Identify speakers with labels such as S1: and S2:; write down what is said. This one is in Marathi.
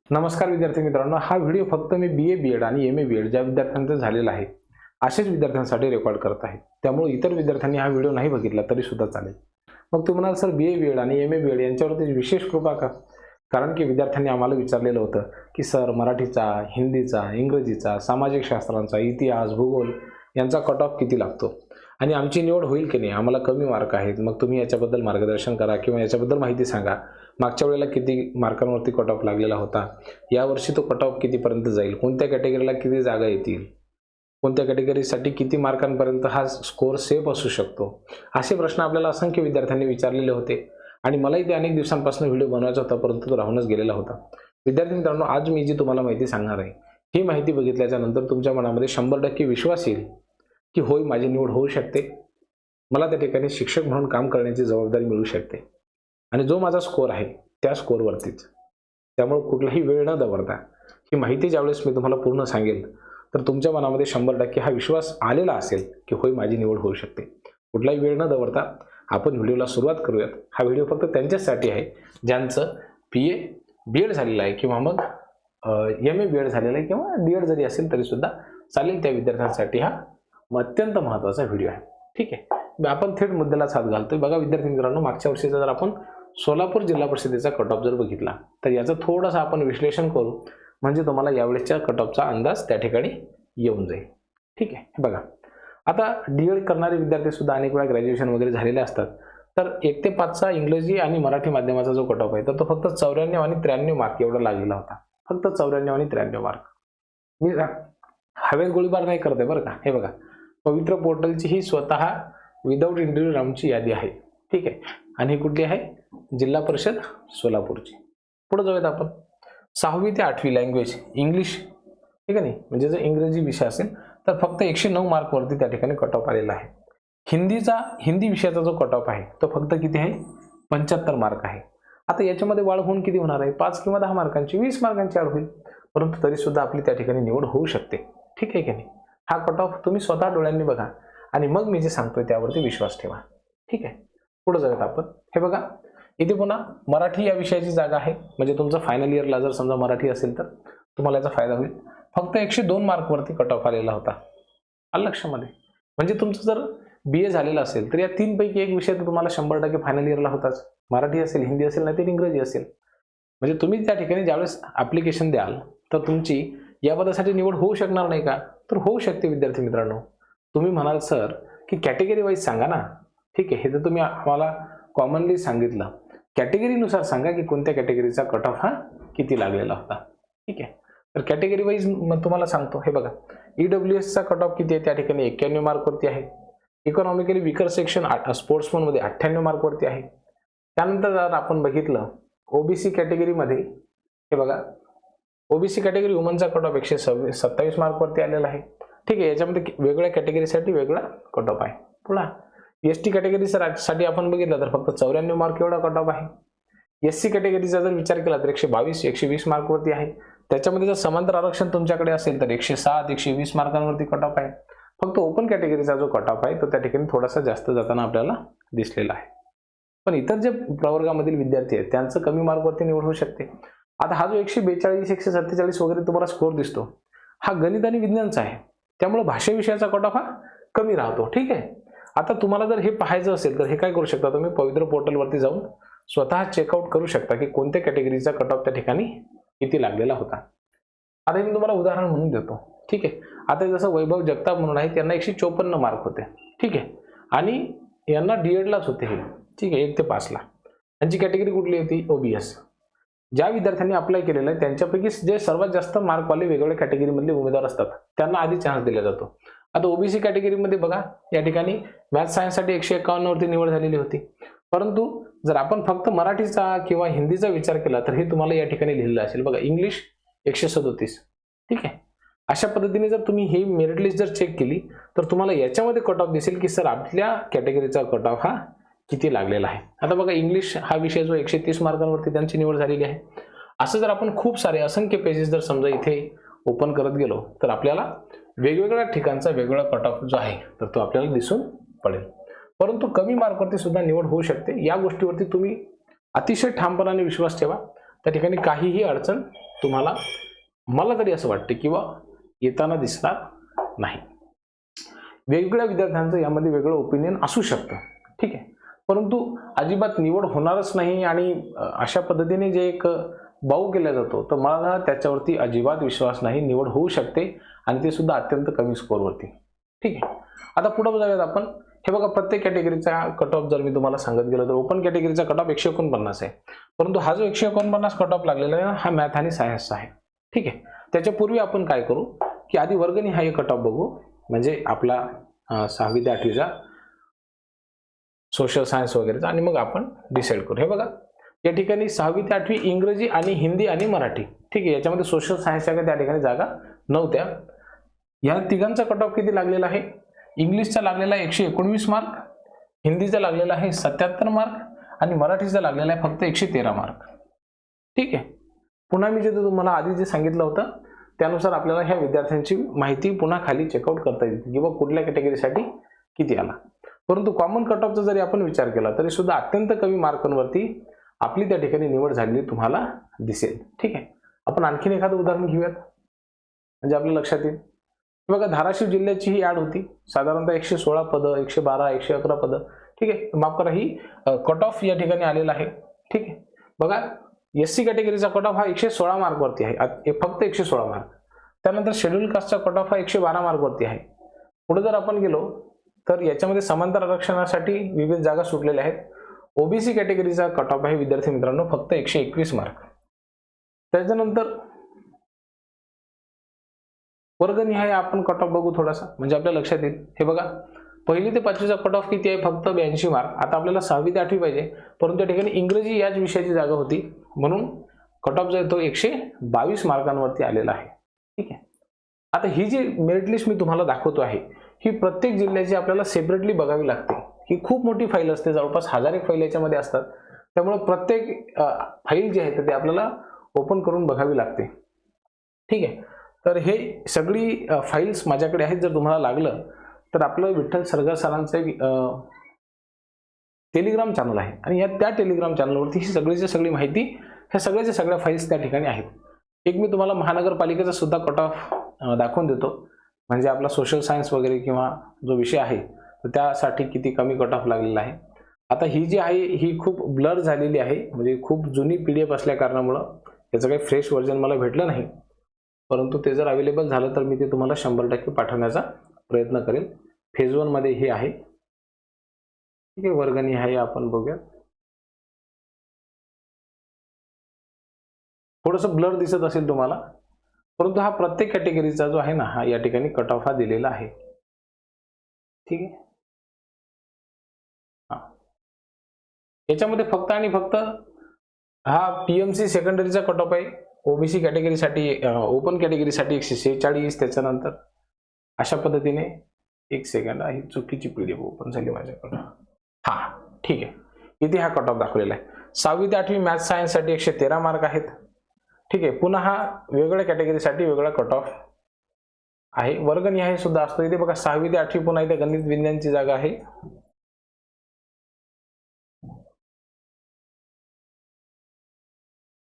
S1: नमस्कार विद्यार्थी मित्रांनो, हा व्हिडिओ फक्त मी BA BEd आणि MA BEd ज्या विद्यार्थ्यांचा झालेला आहे अशाच विद्यार्थ्यांसाठी रेकॉर्ड करत आहे. त्यामुळे इतर विद्यार्थ्यांनी हा व्हिडिओ नाही बघितला तरी सुद्धा चालेल. मग तुम्ही म्हणाल सर BA BEd आणि MA BEd यांच्यावरती विशेष कृपा का? कारण की विद्यार्थ्यांनी आम्हाला विचारलेलं होतं की सर मराठीचा, हिंदीचा, इंग्रजीचा, सामाजिक शास्त्रांचा, इतिहास, भूगोल यांचा कट ऑफ किती लागतो आणि आमची निवड होईल की नाही, आम्हाला कमी मार्क आहेत, मग तुम्ही याच्याबद्दल मार्गदर्शन करा किंवा याच्याबद्दल माहिती सांगा. मागच्या वेळेला किती मार्कांवरती कट ऑफ लागलेला होता, यावर्षी तो कट ऑफ कितीपर्यंत जाईल, कोणत्या कॅटेगरीला किती जागा येतील, कोणत्या कॅटेगरीसाठी किती मार्कांपर्यंत हा स्कोअर सेफ असू शकतो, असे प्रश्न आपल्याला असंख्य विद्यार्थ्यांनी विचारलेले होते आणि मलाही ते अनेक दिवसांपासून व्हिडिओ बनवायचा होता, परंतु तो राहूनच गेलेला होता. विद्यार्थी मित्रांनो, आज मी जी तुम्हाला माहिती सांगणार आहे ही माहिती बघितल्याच्या नंतर तुमच्या मनामध्ये 100% विश्वास येईल की होय, माझी निवड होऊ शकते, मला त्या ठिकाणी शिक्षक म्हणून काम करण्याची जबाबदारी मिळू शकते आणि जो माझा स्कोअर आहे त्या स्कोअरवरतीच. त्यामुळे कुठलाही वेळ न दवडता ही माहिती ज्यावेळेस मी तुम्हाला पूर्ण सांगेल तर तुमच्या मनामध्ये 100% हा विश्वास आलेला असेल की होय, माझी निवड होऊ शकते. कुठलाही वेळ न दवडता आपण व्हिडिओला सुरुवात करूयात. हा व्हिडिओ फक्त त्यांच्यासाठी आहे ज्यांचं BA BEd झालेलं आहे किंवा मग MA BEd झालेलं आहे किंवा DEd जरी असेल तरी सुद्धा चालेल. त्या विद्यार्थ्यांसाठी हा अत्यंत महत्त्वाचा व्हिडिओ आहे. ठीक आहे, आपण थेट मुद्द्यालाच हात घालतोय. बघा विद्यार्थी मित्रांनो, मागच्या वर्षीचा जर आपण सोलापूर जिल्हा परिषदेचा कट ऑफ जर बघितला तर याचं थोडंसं आपण विश्लेषण करू, म्हणजे तुम्हाला यावेळेसच्या कट ऑफचा अंदाज त्या ठिकाणी येऊन जाईल. ठीक आहे, बघा आता DEd करणारे विद्यार्थी सुद्धा अनेक वेळा ग्रॅज्युएशन वगैरे झालेले असतात. तर 1 ते 5चा इंग्रजी आणि मराठी माध्यमाचा जो कट ऑफ आहे तर तो फक्त 94 आणि 93 मार्क एवढा लागलेला होता. फक्त 94 आणि 93 मार्क. मी हवेत गोळीबार नाही करते बरं का. हे बघा, पवित्र पोर्टलची ही स्वतः विदाऊट इंटरव्ह्यू राऊंडची यादी आहे. ठीक आहे, आणि ही कुठली आहे? जिल्हा परिषद सोलापूरची. पुढे जाऊयात आपण. 6वी ते 8वी लँग्वेज इंग्लिश, ठीक आहे नाही, म्हणजे जर इंग्रजी विषय असेल तर फक्त 109 मार्कवरती त्या ठिकाणी कट ऑफ आलेला आहे. हिंदी विषयाचा जो कट ऑफ आहे तो फक्त किती आहे? 75 मार्क आहे. आता याच्यामध्ये वाढ होऊन किती होणार आहे? 5 किंवा 10 मार्कांची, 20 मार्कांची वाढ होईल, परंतु तरी सुद्धा आपली त्या ठिकाणी निवड होऊ शकते. ठीक आहे की नाही? हा कट ऑफ तुम्ही स्वतः डोळ्यांनी बघा आणि मग मी जे सांगतोय त्यावरती विश्वास ठेवा. ठीक आहे, पुढे जाऊयात आपण. हे बघा, इथे पुन्हा मराठी या विषयाची जागा आहे, म्हणजे तुमचं फायनल इयरला जर समजा मराठी असेल तर तुम्हाला याचा फायदा होईल. फक्त 102 मार्कवरती कट ऑफ आलेला होता. आलं लक्षामध्ये? म्हणजे तुमचं जर BA झालेलं असेल तर या 3 पैकी एक विषय तर तुम्हाला 100% फायनल इयरला होताच. मराठी असेल, हिंदी असेल, नाही तर इंग्रजी असेल. म्हणजे तुम्ही त्या ठिकाणी ज्यावेळेस ॲप्लिकेशन द्याल तर तुमची या पदासाठी निवड होऊ शकणार नाही का? तर होऊ शकते विद्यार्थी मित्रांनो. तुम्ही म्हणाल सर की कॅटेगरी वाईज सांगा ना. ठीक आहे, हे तर तुम्ही आम्हाला कॉमनली सांगितलं. कॅटेगरीनुसार सांगा की कोणत्या कॅटेगरीचा कट ऑफ हा किती लागलेला होता. ठीक आहे, तर कॅटेगरी वाईज मग तुम्हाला सांगतो. हे बघा, EWSचा कट ऑफ किती आहे? त्या ठिकाणी 91 मार्कवरती आहे. इकॉनॉमिकली वीकर सेक्शन स्पोर्ट्समनमध्ये 98 मार्कवरती आहे. त्यानंतर जर आपण बघितलं OBC कॅटेगरीमध्ये, हे बघा, OBC कॅटेगरी वुमनचा कट ऑफ 127 मार्कवरती आलेला आहे. ठीक आहे, याच्यामध्ये वेगळ्या कॅटेगरीसाठी वेगळा कट ऑफ आहे. पुन्हा ST कॅटेगरीसाठी आपण बघितलं तर फक्त 94 मार्क एवढा कट ऑफ आहे. SC कॅटेगरीचा जर विचार केला तर 122 120 मार्कवरती आहे. त्याच्यामध्ये जर समांतर आरक्षण तुमच्याकडे असेल तर 107 120 मार्कांवरती कट ऑफ आहे. फक्त ओपन कॅटेगरीचा जो कट ऑफ आहे तो त्या ठिकाणी थोडासा जास्त जाताना आपल्याला दिसलेला आहे. पण इतर जे प्रवर्गामधील विद्यार्थी आहेत त्यांचं कमी मार्कवरती निवड होऊ शकते. आता हा जो 142 147 वगैरे तुम्हाला स्कोअर दिसतो हा गणित आणि विज्ञानचा आहे, त्यामुळे भाषा विषयाचा कट ऑफ हा कमी राहतो. ठीक आहे, आता तुम्हाला जर हे पाहायचं असेल तर हे काय करू शकता, तुम्ही पवित्र पोर्टलवरती जाऊन स्वतः चेकआउट करू शकता की कोणत्या कॅटेगरीचा कट ऑफ त्या ठिकाणी किती लागलेला होता. आता मी तुम्हाला उदाहरण म्हणून देतो. ठीक आहे, आता जसं वैभव जगताप म्हणून आहे, त्यांना 154 मार्क होते. ठीक आहे, आणि यांना DEdलाच होते हे. ठीक आहे, 1 ते 5ला. यांची कॅटेगरी कुठली होती? OBS. ज्या विद्यार्थ्यांनी अप्लाय केलेलं आहे त्यांच्यापैकी जे सर्वात जास्त मार्कवाले वेगवेगळ्या कॅटेगरीमधले उमेदवार असतात त्यांना आधी चान्स दिला जातो. आता OBC कॅटेगरीमध्ये बघा, या ठिकाणी मॅथ्स सायन्ससाठी 151 वरती निवड झालेली होती. परंतु जर आपण फक्त मराठीचा किंवा हिंदीचा विचार केला तर हे तुम्हाला या ठिकाणी लिहिलं असेल बघा, इंग्लिश 137. ठीक आहे, अशा पद्धतीने जर तुम्ही ही मेरिट लिस्ट जर चेक केली तर तुम्हाला याच्यामध्ये कट ऑफ दिसेल की सर आपल्या कॅटेगरीचा कट ऑफ हा किती लागलेला आहे. आता बघा, इंग्लिश हा विषय जो 130 मार्कांवरती त्यांची निवड झालेली आहे. असं जर आपण खूप सारे असंख्य पेजेस जर समजा इथे ओपन करत गेलो तर आपल्याला वेगवेगळ्या ठिकाणचा वेगवेगळा कट ऑफ जो आहे तर तो आपल्याला दिसून पडेल. परंतु कमी मार्कवरती सुद्धा निवड होऊ शकते. या गोष्टीवरती तुम्ही अतिशय ठामपणाने विश्वास ठेवा, त्या ठिकाणी काहीही अडचण तुम्हाला मला तरी असं वाटतं किंवा येताना दिसणार नाही. वेगवेगळ्या विद्यार्थ्यांचं यामध्ये वेगळं ओपिनियन असू शकतं, ठीक आहे, परंतु अजिबात निवड होणारच नाही आणि अशा पद्धतीने जे एक बाऊ केला जातो तर मला त्याच्यावरती अजिबात विश्वास नाही. निवड होऊ शकते आणि ते सुद्धा अत्यंत कमी स्कोअरवरती, ठीक आहे. आता पुढे जाऊयात आपण. हे बघा, प्रत्येक कॅटेगरीचा कट ऑफ जर मी तुम्हाला सांगत गेलो तर ओपन कॅटेगरीचा कट ऑफ 149 आहे, परंतु हा जो 149 कट ऑफ लागलेला आहे हा मॅथ आणि सायन्सचा आहे, ठीक आहे. त्याच्यापूर्वी आपण काय करू की आधी वर्गनिहाय कट ऑफ बघू, म्हणजे आपला 6वी ते 8वीचा सोशल सायन्स वगैरेचा, आणि मग आपण डिसाईड करू. हे बघा, या ठिकाणी 6वी ते 8वी इंग्रजी आणि हिंदी आणि मराठी, ठीक आहे. याच्यामध्ये सोशल सायन्सच्या काही त्या ठिकाणी जागा नव्हत्या. या तिघांचा कट ऑफ किती लागलेला आहे? इंग्लिशचा लागलेला आहे 119 मार्क, हिंदीचा लागलेला आहे 77 मार्क आणि मराठीचा लागलेला आहे फक्त 113 मार्क, ठीक आहे. पुन्हा मी जे तुम्हाला आधी जे सांगितलं होतं त्यानुसार आपल्याला ह्या विद्यार्थ्यांची माहिती पुन्हा खाली चेकआउट करता येते किंवा कुठल्या कॅटेगरीसाठी किती आला. परंतु कॉमन कट ऑफचा जरी आपण विचार केला तरी सुद्धा अत्यंत कमी मार्कांवरती आपली त्या ठिकाणी निवड झालेली तुम्हाला दिसेल, ठीक आहे. आपण आणखीन एखादं उदाहरण घेऊयात म्हणजे आपल्या लक्षात येईल. बघा, धाराशिव जिल्ह्याची ही ॲड होती, साधारणतः 116 पदं, 112, 111 पदं, ठीक आहे. माफ करा, ही कट ऑफ या ठिकाणी आलेला आहे, ठीक आहे. बघा, SC कॅटेगरीचा कट ऑफ हा 116 मार्कवरती आहे, फक्त 116 मार्क. त्यानंतर शेड्यूल कास्टचा कट ऑफ हा 112 मार्कवरती आहे. पुढे जर आपण गेलो तर याच्यामध्ये समांतर आरक्षणासाठी विविध जागा सुटलेल्या आहेत. OBC कॅटेगरीचा कट ऑफ आहे विद्यार्थी मित्रांनो फक्त 121 मार्क. त्याच्यानंतर वर्गनिहाय आपण कट ऑफ बघू थोडासा, म्हणजे आपल्या लक्षात येईल. हे बघा, 1ली ते 5वीचा कट ऑफ किती आहे? फक्त 82 मार्क. आता आपल्याला 6वी ते 8वी पाहिजे, परंतु त्या ठिकाणी इंग्रजी याच विषयाची जागा होती म्हणून कट ऑफ जो आहे तो 122 मार्कांवरती आलेला आहे, ठीक आहे. आता ही जी मेरिट लिस्ट मी तुम्हाला दाखवतो आहे ही प्रत्येक जिल्ह्याची आपल्याला सेपरेटली बघावी लागते. ही खूप मोठी फाईल असते, जवळपास 1000 फाईल याच्यामध्ये असतात. त्यामुळे प्रत्येक फाईल जी आहे ते आपल्याला ओपन करून बघावी लागते, ठीक आहे. तर हे सगळी फाईल्स माझ्याकडे आहेत. जर तुम्हाला लागलं तर आपलं विठ्ठल सरगर सरांचं एक टेलिग्राम चॅनल आहे आणि त्या टेलिग्राम चॅनलवरती ही सगळीची सगळी माहिती, ह्या सगळ्याच्या सगळ्या फाईल्स त्या ठिकाणी आहेत. एक मी तुम्हाला महानगरपालिकेचा सुद्धा कट ऑफ दाखवून देतो, म्हणजे आपला सोशल सायन्स वगैरे किंवा जो विषय आहे तर त्यासाठी किती कमी कट ऑफ लागलेला आहे. आता ही जी आहे ही खूप ब्लर झालेली आहे, म्हणजे खूप जुनी PDF असल्या कारणामुळं त्याचं काही फ्रेश व्हर्जन मला भेटलं नाही, परंतु ते जर अवेलेबल झालं तर मी ते तुम्हाला 100% पाठवण्याचा प्रयत्न करेल. फेज 1 मध्ये हे आहे, ठीक आहे. वर्गनिहाय आपण बघूया. थोडंसं ब्लर दिसत असेल तुम्हाला, परंतु हा प्रत्येक कॅटेगरीचा जो आहे ना हा या ठिकाणी कट ऑफ हा दिलेला आहे, ठीक आहे. याच्यामध्ये फक्त आणि फक्त हा PMC सेकंडरीचा कट ऑफ आहे. OBC कॅटेगरीसाठी, ओपन कॅटेगरीसाठी 146. त्याच्यानंतर अशा पद्धतीने, एक सेकंड, ही चुकीची PDF ओपन झाली माझ्याकडून. हा, ठीक आहे. इथे हा कट ऑफ दाखवलेला आहे. 6वी ते 8वी मॅथ सायन्ससाठी 113 मार्क आहेत, ठीक आहे. पुन्हा हा वेगळ्या कॅटेगरीसाठी वेगळा कट ऑफ आहे. वर्गनिहाय सुद्धा असतो. इथे बघा 6वी ते 8वी पुन्हा इथे गणित विज्ञानची जागा आहे,